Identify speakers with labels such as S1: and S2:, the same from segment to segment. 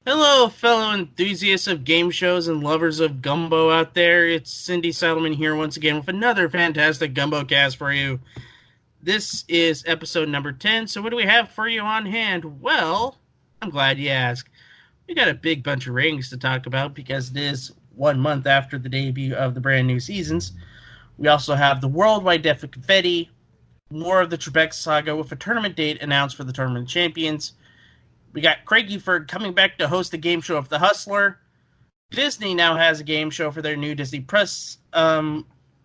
S1: Hello, fellow enthusiasts of game shows and lovers of Gumbo out there. It's Cyndi Settleman here once again with another fantastic Gumbocast for you. This is episode number 10. So, what do we have for you on hand? Well, I'm glad you asked. We got a big bunch of ratings to talk about because it is 1 month after the debut of the brand new seasons. We also have the worldwide death of confetti, more of the Trebek saga with a tournament date announced for the tournament champions. We got Craig Eford coming back to host the game show of The Hustler. Disney now has a game show for their new Disney Plus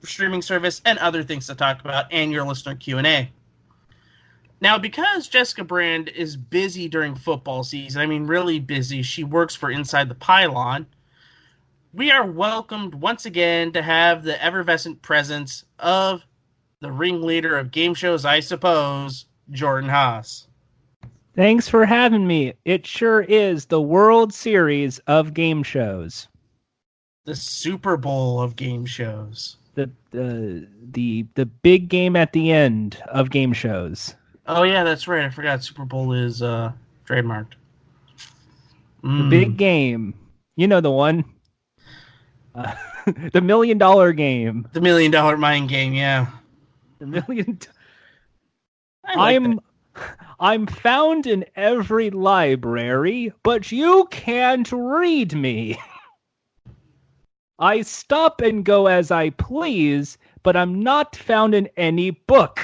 S1: streaming service, and other things to talk about, and your listener Q&A. Now, because Jessica Brand is busy during football season, I mean really busy, she works for Inside the Pylon, we are welcomed once again to have the effervescent presence of the ringleader of game shows, I suppose, Jordan Haas.
S2: Thanks for having me. It sure is the World Series of game shows.
S1: The Super Bowl of game shows.
S2: The big game at the end of game shows.
S1: Oh yeah, that's right. I forgot Super Bowl is trademarked.
S2: The big game. You know the one. The $1 million game.
S1: The $1 million mind game, yeah.
S2: The million.
S1: That.
S2: I'm found in every library, but you can't read me. I stop and go as I please, but I'm not found in any book.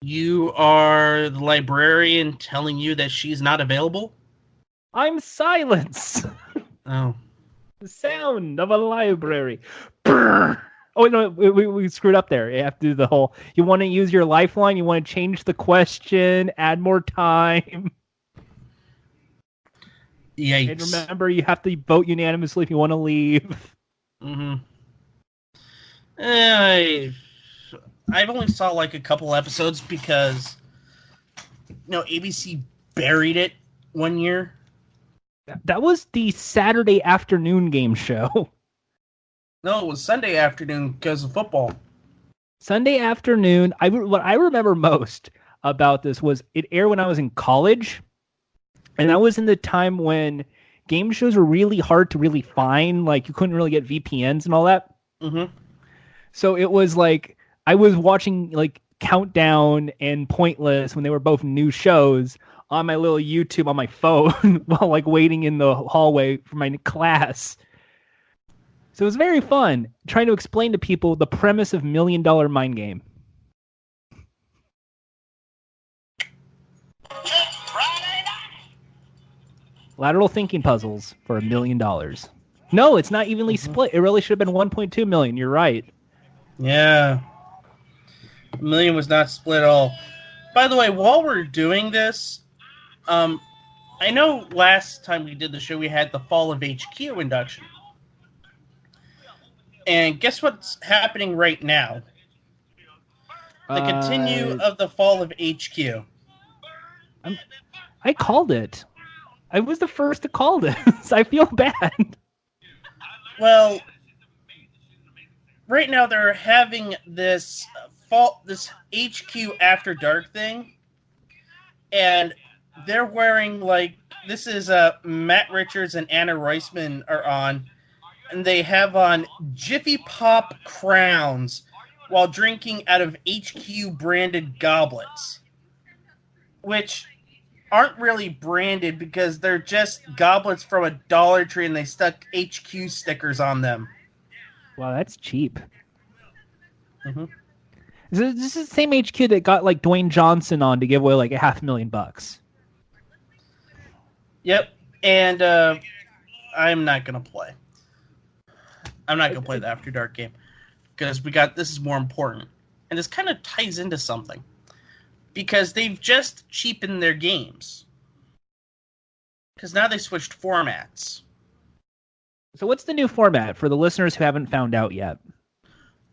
S1: You are the librarian telling you that she's not available?
S2: I'm silence.
S1: Oh.
S2: The sound of a library. Brr. Oh, no, we screwed up there. You have to do the whole, you want to use your lifeline, you want to change the question, add more time.
S1: Yikes.
S2: And remember, you have to vote unanimously if you want to leave.
S1: Mm-hmm. I've only saw like a couple episodes because, ABC buried it one year.
S2: That was the Saturday afternoon game show.
S1: No, it was Sunday afternoon because of football.
S2: Sunday afternoon. What I remember most about this was it aired when I was in college, and that was in the time when game shows were really hard to really find. Like, you couldn't really get VPNs and all that.
S1: Mm-hmm.
S2: So it was like I was watching like Countdown and Pointless when they were both new shows on my little YouTube on my phone while like waiting in the hallway for my class. So it was very fun trying to explain to people the premise of $1 Million Mind Game. Lateral thinking puzzles for $1 million. No, it's not evenly split. It really should have been 1.2 million. You're right.
S1: Yeah. $1 million was not split at all. By the way, while we're doing this, I know last time we did the show we had the Fall of HQ induction. And guess what's happening right now? The continue of the Fall of HQ.
S2: I called it. I was the first to call this. I feel bad.
S1: Well, right now they're having this HQ After Dark thing, and they're wearing this is Matt Richards and Anna Roisman are on, and they have on Jiffy Pop crowns while drinking out of HQ branded goblets, which aren't really branded because they're just goblets from a Dollar Tree and they stuck HQ stickers on them.
S2: Wow, that's cheap.
S1: Mm-hmm.
S2: This is the same HQ that got like Dwayne Johnson on to give away like $500,000.
S1: Yep, and I'm not gonna play. I'm not gonna play the After Dark game because this is more important, and this kind of ties into something because they've just cheapened their games because now they switched formats.
S2: So what's the new format for the listeners who haven't found out yet?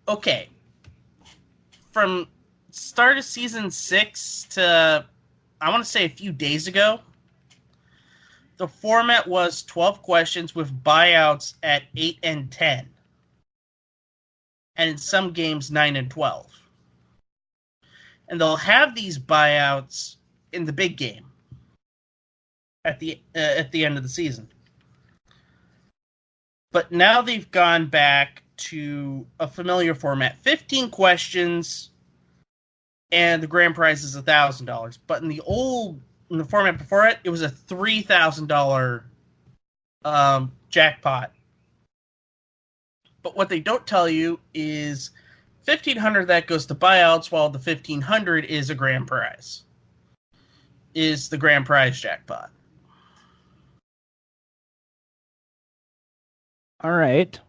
S1: Okay, from start of season 6 to I want to say a few days ago, the format was 12 questions with buyouts at 8 and 10. And in some games, 9 and 12. and they'll have these buyouts in the big game at the end of the season. But now they've gone back to a familiar format: 15 questions, and the grand prize is $1,000. But in the format before it, it was a $3,000 jackpot. But what they don't tell you is 1,500 that goes to buyouts, while the 1,500 is a grand prize. Is the grand prize jackpot.
S2: All right.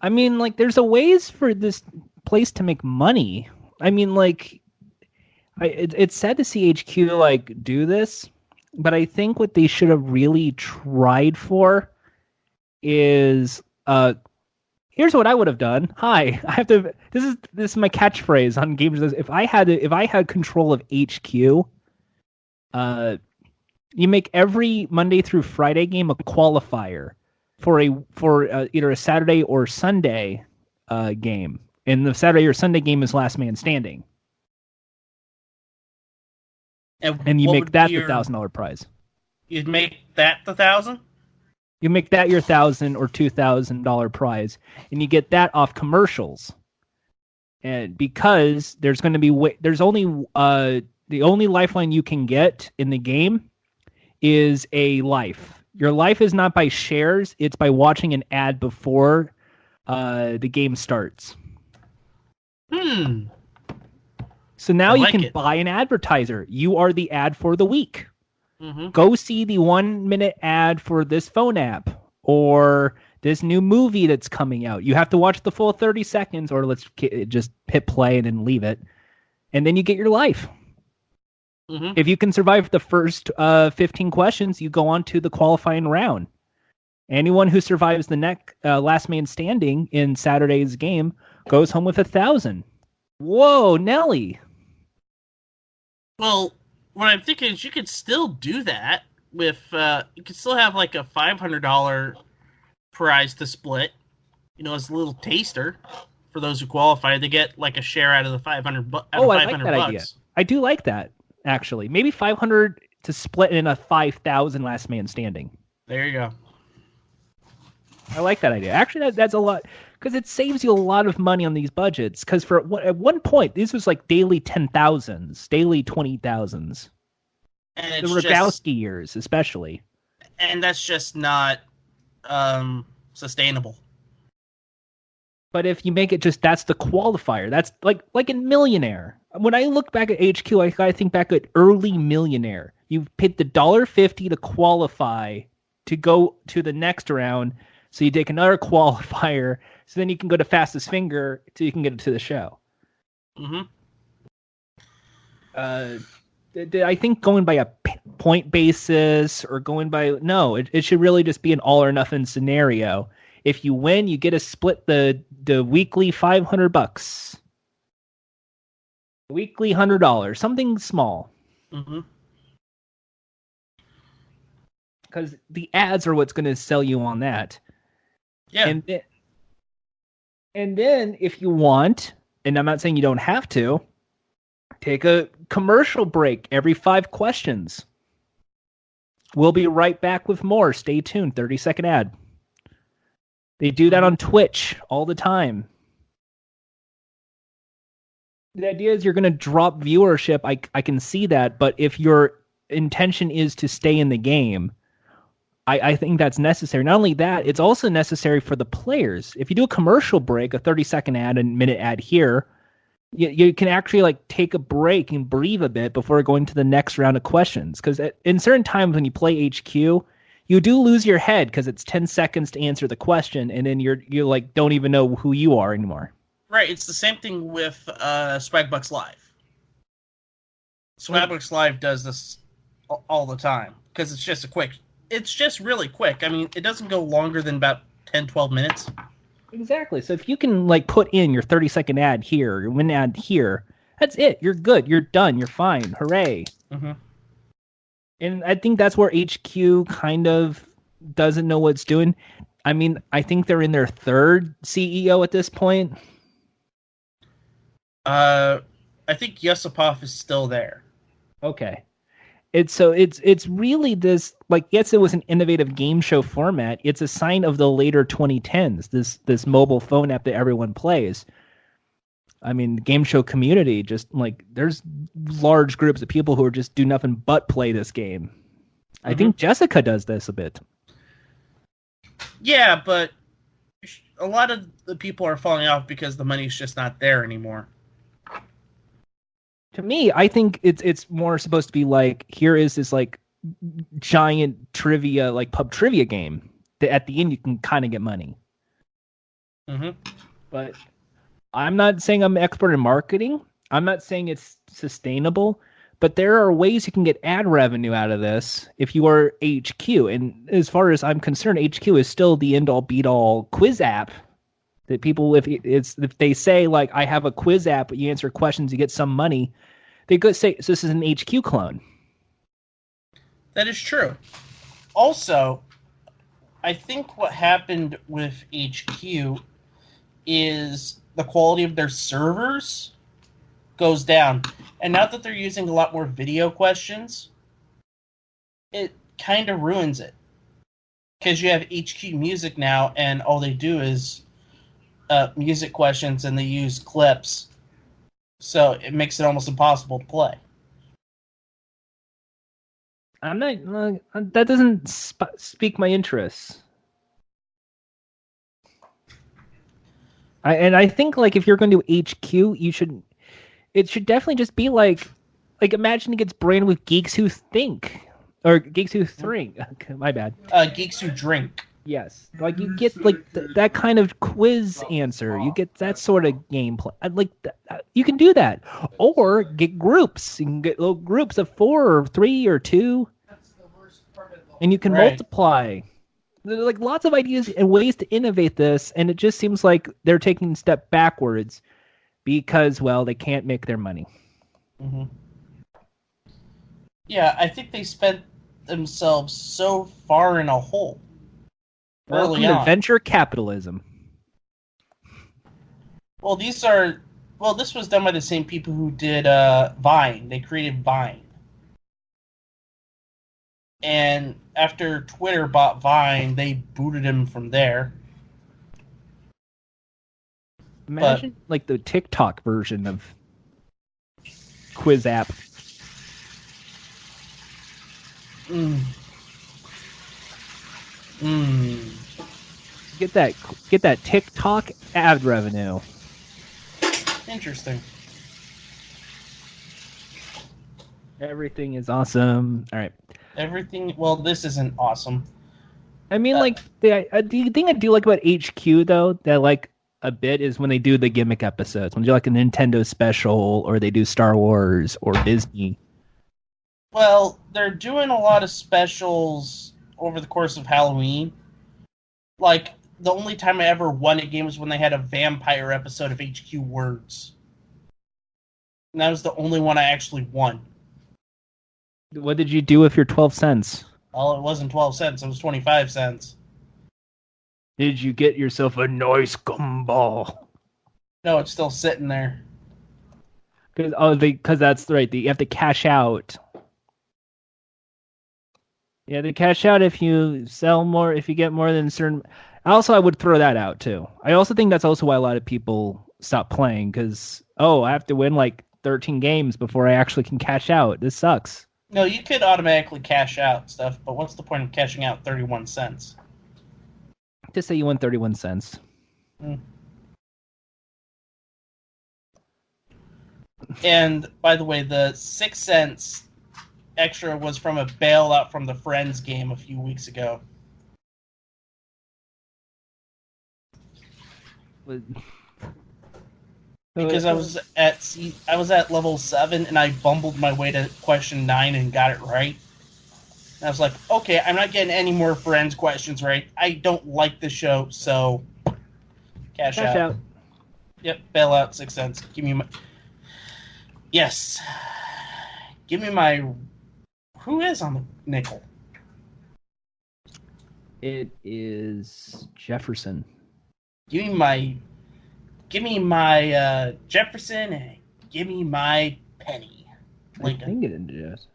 S2: I mean, like, there's a ways for this place to make money. I mean, like, it's sad to see HQ like do this, but I think what they should have really tried for is here's what I would have done. Hi, I have to. This is my catchphrase on games. If I had control of HQ, you make every Monday through Friday game a qualifier for either a Saturday or Sunday game, and the Saturday or Sunday game is last man standing, and you make that the $1,000 prize.
S1: You'd make that the 1,000.
S2: You make that your $1,000 or $2,000 prize, and you get that off commercials. And because there's going to be there's only the only lifeline you can get in the game is a life. Your life is not by shares; it's by watching an ad before the game starts. So now you can buy an advertiser. You are the ad for the week. Mm-hmm. Go see the 1 minute ad for this phone app or this new movie that's coming out. You have to watch the full 30 seconds, or let's just hit play and then leave it. And then you get your life. Mm-hmm. If you can survive the first 15 questions, you go on to the qualifying round. Anyone who survives the last man standing in Saturday's game goes home with 1,000. Whoa, Nelly.
S1: Well, what I'm thinking is you could still do that with you could still have like a $500 prize to split, as a little taster for those who qualify. They get like a share out of the 500. I like that idea.
S2: I do like that, actually. Maybe 500 to split in a 5,000 last man standing.
S1: There you go.
S2: I like that idea. Actually, that's a lot, because it saves you a lot of money on these budgets. Because at one point, this was like daily 10,000s, daily 20,000s. And the Rogowski years, especially.
S1: And that's just not sustainable.
S2: But if you make it that's the qualifier. That's like in Millionaire. When I look back at HQ, I think back at early Millionaire. You paid the $1.50 to qualify to go to the next round. So you take another qualifier, so then you can go to fastest finger so you can get to the show. Mm-hmm. I think going by a point basis or going by it should really just be an all or nothing scenario. If you win, you get to split the weekly $500, weekly $100, something small. Mm-hmm. Because the ads are what's going to sell you on that. Yeah. And then if you want, and I'm not saying you don't have to, take a commercial break every 5 questions. We'll be right back with more. Stay tuned. 30-second ad. They do that on Twitch all the time. The idea is you're going to drop viewership. I can see that. But if your intention is to stay in the game, I think that's necessary. Not only that, it's also necessary for the players. If you do a commercial break, a 30-second ad and minute ad here, you can actually take a break and breathe a bit before going to the next round of questions. Because in certain times when you play HQ, you do lose your head because it's 10 seconds to answer the question, and then you don't even know who you are anymore.
S1: Right. It's the same thing with Swagbucks Live. Swagbucks Live does this all the time because it's just really quick. I mean, it doesn't go longer than about 10, 12 minutes.
S2: Exactly. So if you can put in your 30-second ad here, your win ad here, that's it. You're good. You're done. You're fine. Hooray. Mm-hmm. And I think that's where HQ kind of doesn't know what it's doing. I mean, I think they're in their 3rd CEO at this point.
S1: I I think Yusupov is still there.
S2: Okay. It's really this, like, yes, it was an innovative game show format. It's a sign of the later 2010s. This mobile phone app that everyone plays. I mean, the game show community, just like, there's large groups of people who are just do nothing but play this game. I think Jessica does this a bit.
S1: Yeah, but a lot of the people are falling off because the money's just not there anymore.
S2: To me, I think it's more supposed to be like, here is this like giant trivia, like pub trivia game that at the end you can kind of get money. But I'm not saying I'm an expert in marketing. I'm not saying it's sustainable, but there are ways you can get ad revenue out of this if you are HQ. And as far as I'm concerned, HQ is still the end all beat all quiz app that people, if they say like, I have a quiz app, but you answer questions, you get some money, they could say, so this is an HQ clone.
S1: That is true. Also, I think what happened with HQ is the quality of their servers goes down. And now that they're using a lot more video questions, it kind of ruins it. Because you have HQ Music now, and all they do is music questions, and they use clips. So it makes it almost impossible to play.
S2: I'm not. That doesn't speak my interests. I think like if you're going to do HQ, you should. It should definitely just be like imagine it gets branded with Geeks Who Think or Geeks Who Think. My bad.
S1: Geeks Who Drink.
S2: Yes, like you get like that kind of quiz answer. You get that sort of gameplay. Like you can do that, or get groups. You can get little groups of 4 or 3 or 2, and you can multiply. There are like lots of ideas and ways to innovate this, and it just seems like they're taking a step backwards because, well, they can't make their money.
S1: Yeah, I think they spent themselves so far in a hole.
S2: Welcome to venture capitalism.
S1: Well, this was done by the same people who did Vine. They created Vine. And after Twitter bought Vine, they booted him from there.
S2: Imagine like the TikTok version of quiz app. Get that TikTok ad revenue.
S1: Interesting.
S2: Everything is awesome. All right.
S1: Everything. Well, this isn't awesome.
S2: I mean, like the thing I do like about HQ though, that I like a bit, is when they do the gimmick episodes. When they do like a Nintendo special, or they do Star Wars or Disney.
S1: Well, they're doing a lot of specials over the course of Halloween. Like, the only time I ever won a game was when they had a vampire episode of HQ Words. And that was the only one I actually won.
S2: What did you do with your 12 cents?
S1: Well, it wasn't 12 cents. It was 25 cents.
S2: Did you get yourself a nice gumball?
S1: No, it's still sitting there.
S2: Because that's right. You have to cash out. Yeah, they cash out if you sell more, if you get more than a certain. Also, I would throw that out too. I also think that's also why a lot of people stop playing, because I have to win like 13 games before I actually can cash out. This sucks.
S1: No, you could automatically cash out stuff, but what's the point of cashing out 31 cents?
S2: Just say you won 31 cents.
S1: And by the way, the 6 cents extra was from a bailout from the Friends game a few weeks ago. Because I was at level 7 and I bumbled my way to question 9 and got it right. And I was like, okay, I'm not getting any more Friends questions right. I don't like the show, so cash out. Yep, bail out 6 cents. Give me my... Yes. Give me my... Who is on the nickel?
S2: It is Jefferson.
S1: Give me my Jefferson. Give me my penny. Lincoln.
S2: I think it is.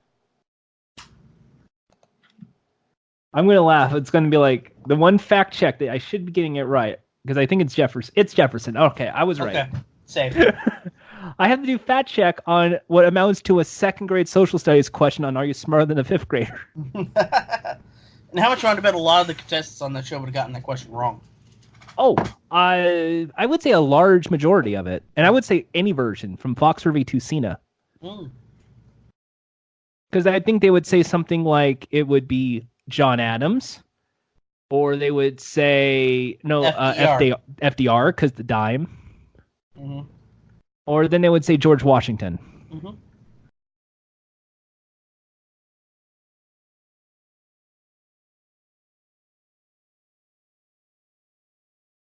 S2: I'm going to laugh. It's going to be like the one fact check that I should be getting it right because I think it's Jefferson. It's Jefferson. Okay, I was right.
S1: Okay, safe.
S2: I have to do fact check on what amounts to a second grade social studies question on Are You Smarter Than a Fifth Grader?
S1: And how much I want to bet a lot of the contestants on that show would have gotten that question wrong?
S2: Oh, I would say a large majority of it. And I would say any version from Fox River to Cena. Because I think they would say something like it would be John Adams, or they would say FDR because the dime, or then they would say George Washington.